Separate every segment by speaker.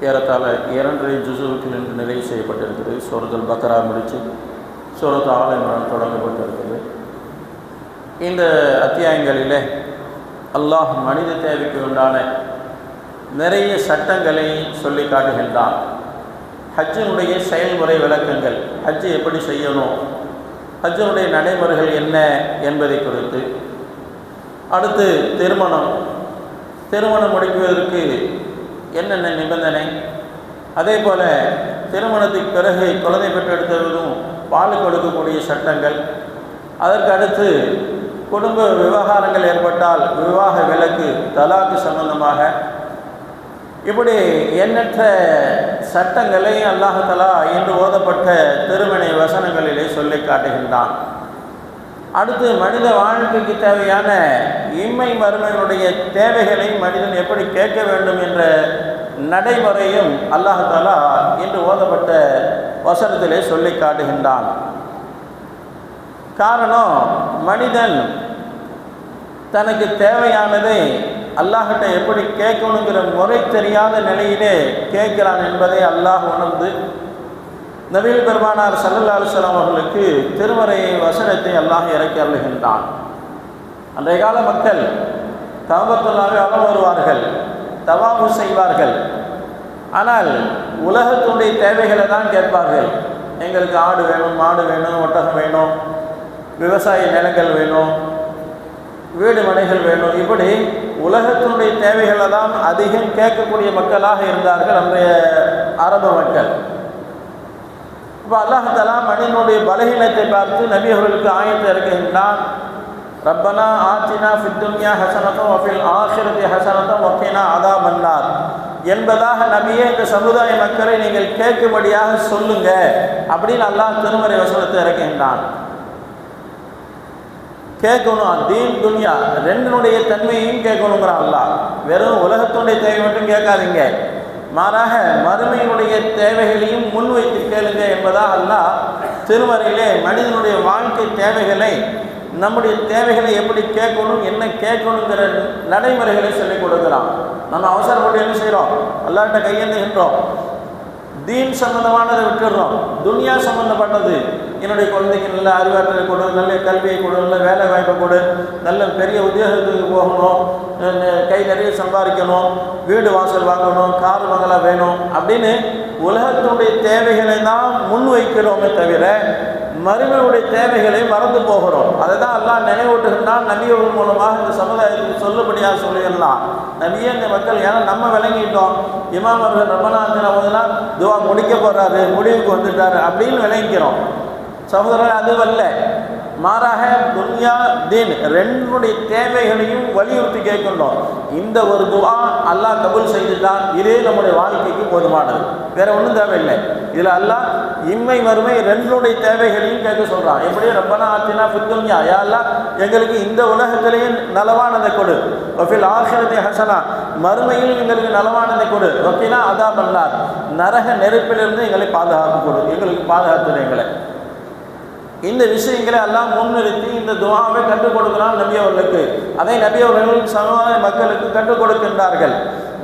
Speaker 1: ஏறத்தாழ 2.5 ஜுசுவுக்கு நின்று நிறைவு செய்யப்பட்டிருக்கிறது. சூரத்துல் பக்ரா முடித்து சூரத்து ஆல் இம்ரான் தொடங்கப்பட்டிருக்கிறது. இந்த அத்தியாயங்களிலே அல்லாஹ் மனித தேவைக்கு உண்டான நிறைய சட்டங்களை சொல்லி காட்டுகின்றான். ஹஜ்ஜினுடைய செயல்முறை விளக்கங்கள், ஹஜ்ஜு எப்படி செய்யணும், ஹஜ்ஜினுடைய நடைமுறைகள் என்ன என்பதை குறித்து, அடுத்து திருமணம் முடிக்குவதற்கு என்னென்ன நிபந்தனை, அதே போல் திருமணத்துக்கு பிறகு குழந்தை பெற்றெடுத்ததும் பால் கொடுக்கக்கூடிய சட்டங்கள், அதற்கு அடுத்து குடும்ப விவகாரங்கள் ஏற்பட்டால் விவாக விலக்கு, தலாக்கு சம்பந்தமாக, இப்படி எண்ணற்ற சட்டங்களை அல்லாஹ் தஆலா இன்று ஓதப்பட்ட திருமணி வசனங்களிலே சொல்லி காட்டுகின்றான். அடுத்து மனித வாழ்க்கைக்கு தேவையான இம்மை மறுமையினுடைய தேவைகளை மனிதன் எப்படி கேட்க வேண்டும் என்ற நடைமுறையும் அல்லாஹ் தஆலா இன்று ஓதப்பட்ட வசனத்திலே சொல்லி காட்டுகின்றான். காரணம், மனிதன் தனக்கு தேவையானதை அல்லாஹ்கிட்ட எப்படி கேட்கணுங்கிற முறை தெரியாத நிலையிலே கேட்கிறான் என்பதை அல்லாஹ் உணர்ந்து நபிகள் பெருமானார் ஸல்லல்லாஹு அலைஹி வஸல்லம் அவர்களுக்கு திருமறை வசனத்தை அல்லாஹ் இறக்கி அருளுகின்றான். அன்றைய கால மக்கள் தவபத்துல்லாஹி வலம் வருவார்கள், தவாபு செய்வார்கள். ஆனால் உலகத்துடைய தேவைகளை தான் கேட்பார்கள். எங்களுக்கு ஆடு வேணும், மாடு வேணும், ஒட்டகம் வேணும், விவசாய நிலங்கள் வேணும், வீடு மனைகள் வேணும், இப்படி உலகத்தினுடைய தேவைகளை தான் அதிகம் கேட்கக்கூடிய மக்களாக இருந்தார்கள் அன்றைய அரபு மக்கள். இப்போ அல்லாஹ் தஆலா மனிதனுடைய பலகீனத்தை பார்த்து நபி அவர்களுக்கு ஆயத்தை இறக்குகின்றான். ரப்பனா ஆத்தினா ஃபித் துன்யா ஹஸனத்தன் வ ஃபில் ஆখিরাতি ஹஸனத்தன் வ கினா அஸாபன்னார் என்பதாக நபியே இந்த சமுதாய மக்களை நீங்கள் கேட்கும்படியாக சொல்லுங்க அப்படின்னு அல்லாஹ் திருமறை வசனத்தை இறக்குகின்றான். கேட்கணும், தீன் துன்யா ரெண்டினுடைய தன்மையையும் கேட்கணுங்கிறான் அல்லாஹ். வெறும் உலகத்துடைய தேவை மட்டும் கேட்காதீங்க, மாறாக மறுமையினுடைய தேவைகளையும் முன்வைத்து கேளுங்க என்பதாக அல்லாஹ் திருமறையிலே மனிதனுடைய வாழ்க்கை தேவைகளை, நம்முடைய தேவைகளை எப்படி கேட்கணும், என்ன கேட்கணுங்கிற நடைமுறைகளை சொல்லிக் கொடுக்குறான். நம்ம அவசரப்பட்டு என்ன செய்கிறோம், அல்லாஹ்கிட்ட கையேந்துகின்றோம், தீன் சம்பந்தமானதை விட்டுடுறோம், துன்யா சம்பந்தப்பட்டது, என்னுடைய குழந்தைக்கு நல்ல அறிவாற்றலை கொடு, நல்ல கல்வியை கொடு, நல்ல வேலை வாய்ப்பை கொடு, நல்ல பெரிய உத்தியோகத்துக்கு போகணும், கை நிறைய சம்பாதிக்கணும், வீடு வாசல் வாங்கணும், கார் பங்களா வேணும் அப்படின்னு உலகத்தினுடைய தேவைகளை தான் முன்வைக்கிறோமே தவிர மறுமையுடைய தேவைகளை மறந்து போகிறோம். அதை தான் அல்லாஹ் நினைவூட்டுகின்றான். நபிகள் மூலமாக இந்த சமுதாயத்துக்கு சொல்லுபடியாக சொல்லிடலாம். நபியே இந்த மக்கள், ஏன்னா நம்ம விளங்கிட்டோம், இமாம் அவர்கள் ரமணாத்தின போதெல்லாம் துவா முடிக்க போகிறாரு, முடிவுக்கு வந்துட்டார் அப்படின்னு விளங்கிக்கிறோம். சகோதரர் அதுவல்ல, மாறாக துன்யா தீன் ரெண்டுடைய தேவைகளையும் வலியுறுத்தி கேட்கின்றோம். இந்த ஒரு துவா அல்லாஹ் கபூல் செய்துட்டான், இதே நம்முடைய வாழ்க்கைக்கு போதுமானது, வேற ஒன்றும் தேவையில்லை. இதில் அல்லாஹ் இம்மை மறுமை ரெண்டுடைய தேவைகளையும் கேட்க சொல்கிறான். எப்படியே ரப்பனா ஆத்தினா ஃபித் துன்யா, யா அல்லாஹ் எங்களுக்கு இந்த உலகத்திலேயும் நலவானதை கொடு, வஃபில் ஆখিরাতি ஹஸனா மறுமையில் எங்களுக்கு நலவானதை கொடு, வக்கினா அஸாபன்னார் நரக நெருப்பிலிருந்து எங்களை பாதுகாப்பு கொடு, எங்களுக்கு பாதுகாத்து எங்களை. இந்த விஷயங்களை எல்லாம் முன்னிறுத்தி இந்த துஆவை கற்றுக் கொடுக்கிறான் நபி அவர்களுக்கு. அதை நபி அவர்கள் சமுதாய மக்களுக்கு கற்றுக் கொடுக்கின்றார்கள்.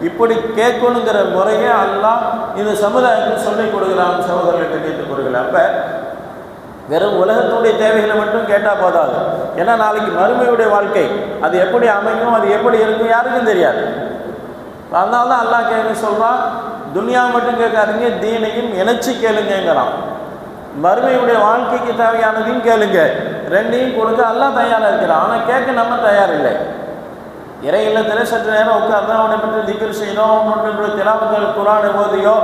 Speaker 1: இப்படி கேட்கணுங்கிற முறையை அல்லாஹ் இந்த சமுதாயத்துக்கு சொல்லிக் கொடுக்கிறான். சகோதரர்களுக்கு கேட்டுக் கொடுக்கல. அப்போ வெறும் உலகத்துடைய தேவைகளை மட்டும் கேட்டால் போதாது. ஏன்னா நாளைக்கு மறுமையுடைய வாழ்க்கை அது எப்படி அமையும், அது எப்படி இருக்கும் யாருக்கும் தெரியாது. அதனால தான் அல்லாஹ் கேட்க சொல்கிறான், துன்யா மட்டும் கேட்காதீங்க, தீனையும் இணைச்சி கேளுங்கிறான். மறுமையுடைய வாழ்க்கைக்கு தேவையானதையும் கேளுங்க, ரெண்டையும் கொடுக்க எல்லாம் தயாராக இருக்கிறான். ஆனால் கேட்க நம்ம தயார் இல்லை. இறை இல்லத்தில் சற்று நேரம் உட்கார்ந்து அவனை பற்றி திக்ர் செய்யணும், அவனுடைய திலாவத்தில் குர்ஆனை ஓதியோ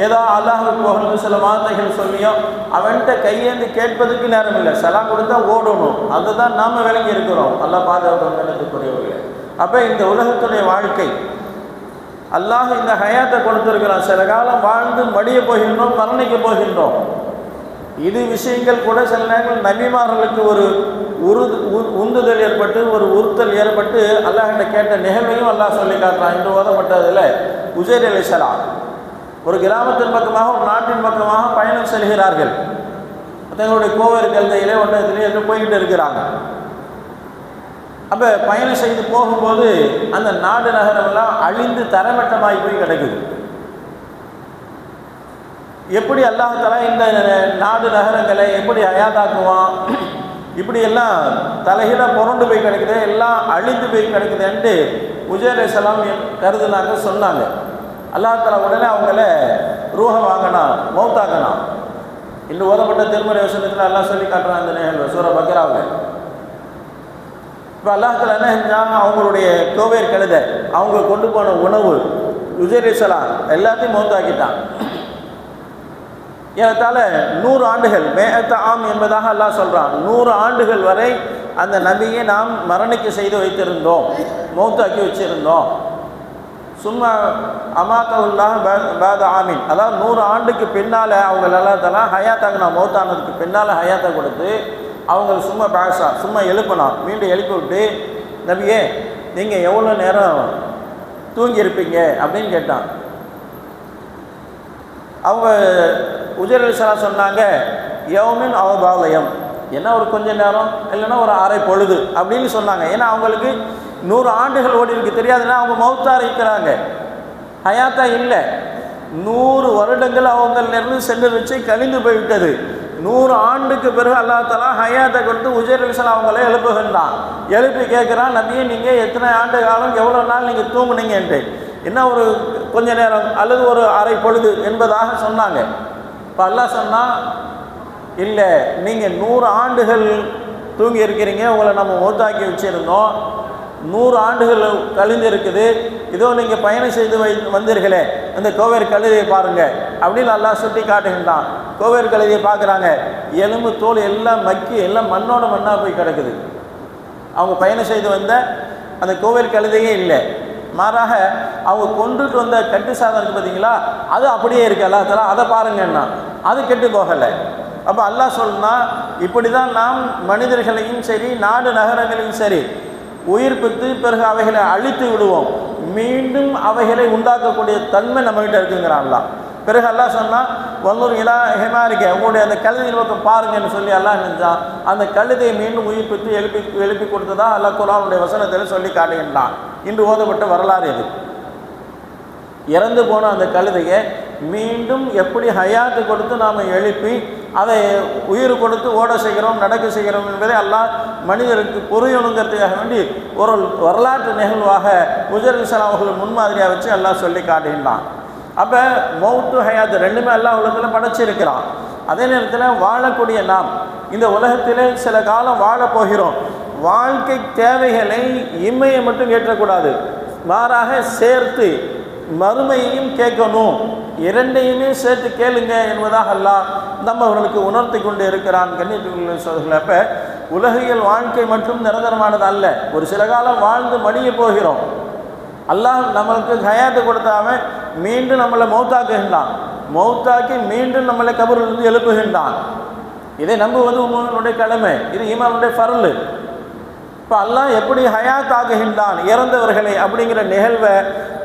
Speaker 1: ஏதோ அல்லாஹ்வுக்கு புகழ்ந்து சில வார்த்தைகள் சொல்லியோ அவன்கிட்ட கையேந்து கேட்பதுக்கு நேரம் இல்லை. சலாம் கொடுத்தா ஓடணும், அதுதான் நாம் விளங்கி இருக்கிறோம். அல்லாஹ் பாதுகாப்புக்குரியவர்களே. அப்போ இந்த உலகத்துடைய வாழ்க்கை அல்லாஹ் இந்த ஹயாத்தை கொடுத்துருக்கிறான். சில காலம் வாழ்ந்து மடிய போகின்றோம், மரணிக்க போகின்றோம். இது விஷயங்கள் கூட சில நேரங்கள் நபிமார்களுக்கு ஒரு உந்துதல் ஏற்பட்டு, ஒரு உறுத்தல் ஏற்பட்டு அல்லாஹ்கிட்ட கேட்ட நிகழ்வையும் அல்லாஹ் சொல்லி காட்டுறான். இன்று ஓதப்பட்டதில் உஸைர் அலைஹிஸ்ஸலாம் ஒரு கிராமத்தின் பக்கமாக, ஒரு நாட்டின் பக்கமாக பயணம் செல்கிறார்கள். தங்களுடைய கோவில் கல்தையிலே ஒன்றத்திலே என்று போய்கிட்டு இருக்கிறாங்க. அப்போ பயணம் செய்து போகும்போது அந்த நாடு நகரமெல்லாம் அழிந்து தரமட்டமாகி போய் கிடக்குது. எப்படி அல்லாஹ் தஆலா இந்த நாடு நகரங்களை எப்படி ஹயாத்தாக்குவான், இப்படியெல்லாம் தலைகீழாக புரண்டு போய் கிடக்குது, எல்லாம் அழிந்து போய் கிடக்குதுன்ட்டு உஜைர் அலைஹிஸ்ஸலாம் கருதுனாங்க, சொன்னாங்க. அல்லாஹ் தஆலா உடனே அவங்கள ரூஹ வாங்கினான், மௌத்தாக்கினான். இன்று ஓதப்பட்ட திருமறை வசனத்தில் அல்லாஹ் சொல்லி காட்டுறான் அந்த நிகழ்வு சூரா பக்ராவில். இப்போ அல்லாஹ் தஆலா என்ன செஞ்சாங்க, அவங்களுடைய கோவேர் கழுதை, அவங்க கொண்டு போன உணவு, உஜைர் அலைஹிஸ்ஸலாம் எல்லாத்தையும் மௌத்தாக்கிட்டான். ஏறத்தாழ 100 ஆண்டுகள் மேஅத்த ஆம் என்பதாக அல்லாஹ் சொல்கிறான். 100 ஆண்டுகள் வரை அந்த நபியை நாம் மரணிக்க செய்து வைத்திருந்தோம், மௌத்தாக்கி வச்சிருந்தோம். சும்மா அமாத்தவுல்லாஹ் பாத ஆமீன், அதாவது 100 ஆண்டுக்கு பின்னால் அவங்க அல்லாஹ் தஆலா ஹயாத்தாக்குனா, மௌத்தானதுக்கு பின்னால் ஹயாத்தை கொடுத்து அவங்க சும்மா பாஷா சும்மா எழுப்பினான். மீண்டும் எழுப்பி விட்டு, நபியே நீங்கள் எவ்வளோ நேரம் தூங்கியிருப்பீங்க அப்படின்னு கேட்டான். அவங்க உஜைர் அலைஹிஸ்ஸலாம் சொன்னாங்க, யௌமின் அவ பாலயம், என்ன ஒரு கொஞ்ச நேரம் இல்லைன்னா ஒரு அரை பொழுது அப்படின்னு சொன்னாங்க. ஏன்னா அவங்களுக்கு 100 ஆண்டுகள் ஓடி இருக்கு, தெரியாதுன்னா அவங்க மௌத்தா இருக்கிறாங்க, ஹயாத்தா இல்லை. 100 வருடங்கள் அவங்களிலிருந்து சென்று வச்சு கழிந்து போய்விட்டது. 100 ஆண்டுக்கு பிறகு அல்லாஹ் தஆலா ஹயாத்தை கொடுத்து உஜைர் அலைஹிஸ்ஸலாம் அவங்கள எழுப்புகின்றான். எழுப்பி கேட்குறான், நபியே நீங்கள் எத்தனை ஆண்டு காலம் எவ்வளோ நாள் நீங்கள் தூங்குனீங்கன்ட்டு. என்ன ஒரு கொஞ்ச நேரம் அல்லது ஒரு அரை பொழுது என்பதாக சொன்னாங்க. இப்போ அல்லாஹ் சொன்னால், இல்லை நீங்கள் 100 ஆண்டுகள் தூங்கி இருக்கிறீங்க, உங்களை நம்ம மௌத்தாக்கி வச்சுருந்தோம், 100 ஆண்டுகள் கழிந்து இருக்குது, இதோ நீங்கள் பயணம் செய்து வந்தீர்களே அந்த கோவேர் கழுதையை பாருங்கள் அப்படின்னு அல்லாஹ் சுட்டி காட்டுகின்றான். கோவேர் கழுதையை பார்க்குறாங்க, எலும்பு தோல் எல்லாம் மக்கி எல்லாம் மண்ணோட மண்ணாக போய் கிடக்குது. அவங்க பயணம் செய்து வந்த அந்த கோவேர் கழுதையே இல்லை, மாறாக அவங்க கொண்டுட்டு வந்த கட்டு சாதம் இருக்குது பார்த்தீங்களா, அது அப்படியே இருக்குது. அல்லாஹ் தஆலா அதை பாருங்கன்னா அது கெட்டு போகலை. அப்போ அல்லாஹ் சொன்னா, இப்படி தான் நாம் மனிதர்களையும் சரி நாடு நகரங்களையும் சரி உயிர்ப்பித்து பிறகு அவைகளை அழித்து விடுவோம், மீண்டும் அவைகளை உண்டாக்கக்கூடிய தன்மை நம்மகிட்ட இருக்குங்கிறான் அல்லாஹ். பிறகு அல்லாஹ் சொன்னால், வல்லூர் இலா ஹிமாரிக்க, உங்களுடைய அந்த கழுதையின் பக்கம் பாருங்கன்னு சொல்லி அல்லாஹ் நினைச்சான். அந்த கழுதையை மீண்டும் உயிர்ப்பித்து எழுப்பி கொடுத்ததா அல்லாஹ் குர்ஆனுடைய வசனத்தில் சொல்லி காட்டுகின்றான். இன்று ஓதப்பட்ட வரலாறு இது. இறந்து போன அந்த கழுதையை மீண்டும் எப்படி ஹயாத்து கொடுத்து நாம் எழுப்பி அதை உயிர் கொடுத்து ஓட செய்கிறோம், நடக்க செய்கிறோம் என்பதை அல்லாஹ் மனிதருக்கு புரியணுங்கிறதுக்காக வேண்டி ஒரு வரலாற்று நிகழ்வாக உஜைர் அலைஹிஸ்ஸலாம் அவர்கள் முன்மாதிரியாக வச்சு அல்லாஹ் சொல்லி காட்டுகின்றான். அப்போ மௌத்து ஹயாத்து ரெண்டுமே அல்லாஹ் உலகத்தில் படைச்சிருக்கிறான். அதே நேரத்தில் வாழக்கூடிய நாம் இந்த உலகத்தில் சில காலம் வாழப் போகிறோம். வாழ்க்கை தேவைகளை இம்மையை மட்டும் ஏற்றக்கூடாது, மாறாக சேர்த்து மறுமையையும் கேட்கணும், இரண்டையுமே சேர்த்து கேளுங்க என்பதாக அல்லாஹ் நம்மவர்களுக்கு உணர்த்தி கொண்டு இருக்கிறான். கண்ணியத்துக்குரிய சகோதரர்களே, அப்போ உலகியல் வாழ்க்கை மட்டும் நிரந்தரமானது அல்ல. ஒரு சில காலம் வாழ்ந்து மடிய போகிறோம். அல்லாஹ் நம்மளுக்கு ஹயாத்தை கொடுத்தாம மீண்டும் நம்மளை மௌத்தாக்குகின்றான், மௌத்தாக்கி மீண்டும் நம்மளை கபரிலிருந்து எழுப்புகின்றான். இதை நம்புவது உங்களுடைய கடமை, இது ஈமானுடைய ஃபர்லு. இப்போ அல்லாஹ் எப்படி ஹயாத் ஆகுகின்றான் இறந்தவர்களை அப்படிங்கிற நிகழ்வை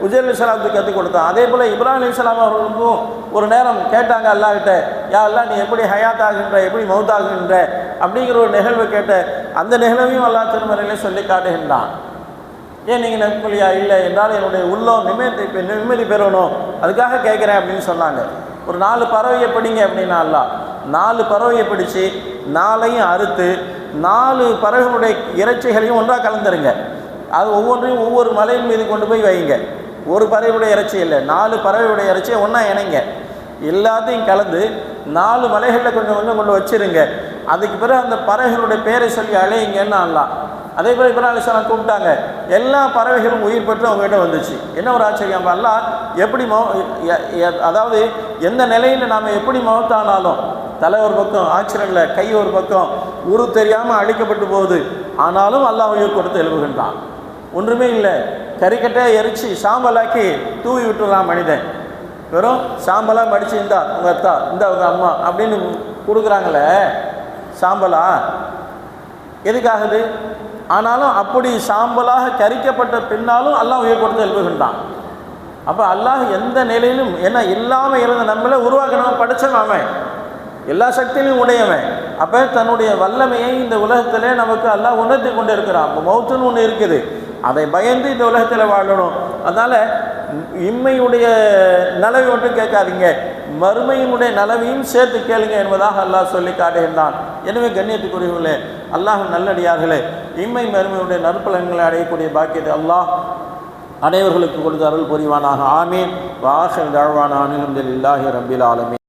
Speaker 1: உஜைர் அலைஹிஸ்ஸலாத்துக்கு கற்றுக் கொடுத்தான். அதே போல் இப்ராஹிம் அலைஹிஸ்ஸலாம் அவர்களுக்கும் ஒரு நேரம் கேட்டாங்க அல்லாஹ்கிட்ட, யா அல்லாஹ் நீ எப்படி ஹயாத் ஆகுகின்ற, எப்படி மௌத்தாகுகின்ற அப்படிங்கிற ஒரு நிகழ்வை கேட்ட. அந்த நிகழ்வையும் அல்லாஹ் திருமறையிலே சொல்லி காட்டுகின்றான். ஏன் நீங்கள் நம்பிக்கையா இல்லை என்றால் என்னுடைய உள்ளம் நிம்மதி பெறணும், அதுக்காக கேட்குறேன் அப்படின்னு சொன்னாங்க. ஒரு 4 பறவையை பிடிங்க அப்படின்னா அல்லாஹ் 4 பறவையை பிடிச்சி 4ஐயும் அறுத்து 4 பறவைகளுடைய இறைச்சிகளையும் ஒன்றாக கலந்துருங்க. அது ஒவ்வொன்றையும் ஒவ்வொரு மலையின் மீது கொண்டு போய் வைங்க. ஒரு பறவையுடைய இறைச்சி இல்லை, 4 பறவையுடைய இறைச்சியை ஒன்றா இணைங்க. எல்லாத்தையும் கலந்து 4 மலைகளில் கொஞ்சம் கொஞ்சம் கொண்டு வச்சிருங்க. அதுக்கு பிறகு அந்த பறவைகளுடைய பேரை சொல்லி அழையுங்கன்னு அல்லாஹ். அதே போல் இப்ராஹிம் அலைஹிஸ்ஸலாம் கூப்பிட்டாங்க, எல்லா பறவைகளும் உயிர் பெற்று அவங்ககிட்ட வந்துச்சு. என்ன ஒரு ஆச்சரியம், அல்லாஹ் எப்படி அதாவது எந்த நிலையில் நாம் எப்படி மௌத்தானாலும், தலை ஒரு பக்கம் ஆக்சிடென்ட்டில் கை ஒரு பக்கம் உரு தெரியாமல் அழிக்கப்பட்டு போகுது, ஆனாலும் அல்லாஹ் உயிர் கொடுத்து எழுப்புகின்றான். ஒன்றுமே இல்லை, கறிக்கட்டையை எரிச்சு சாம்பலாக்கி தூவி விட்டுறான் மனிதன். வெறும் சாம்பலாக மடித்து இந்தா உங்கள் அத்தா இந்தா உங்கள் அம்மா அப்படின்னு கொடுக்குறாங்களே சாம்பலா, எதுக்காகுது? ஆனாலும் அப்படி சாம்பலாக கரிக்கப்பட்ட பின்னாலும் அல்லாஹ் உயிர் கொடுத்து எழுப்புகின்றான். அப்போ அல்லாஹ் எந்த நிலையிலும் என்ன இல்லாமல் இருந்த நம்மளை உருவாக்கணும், படைச்சவன் அவன், எல்லா சக்தியிலும் உடையவன். அப்போ தன்னுடைய வல்லமையை இந்த உலகத்திலே நமக்கு அல்லாஹ் உணர்த்தி கொண்டு இருக்கிறான். மௌத்துன்னு ஒன்று இருக்குது, அதை பயந்து இந்த உலகத்தில் வாழணும். அதனால் இம்மையுடைய நலவை மட்டும் கேட்காதீங்க, மறுமையினுடைய நலவையும் சேர்த்து கேளுங்க என்பதாக அல்லாஹ் சொல்லி காட்டுகின்றான். எனவே கண்ணியத்துக்குரியவர்களே, அல்லாஹ் நல்லடியார்களே, இம்மை மறுமையுடைய நற்பலன்களை அடையக்கூடிய பாக்கியத்தை அல்லாஹ் அனைவர்களுக்கு கொடுத்து அருள் புரிவானாக. ஆமீன். வ ஆகிரு தஅவானா அல்ஹம்துலில்லாஹி ரப்பில் ஆலமீன்.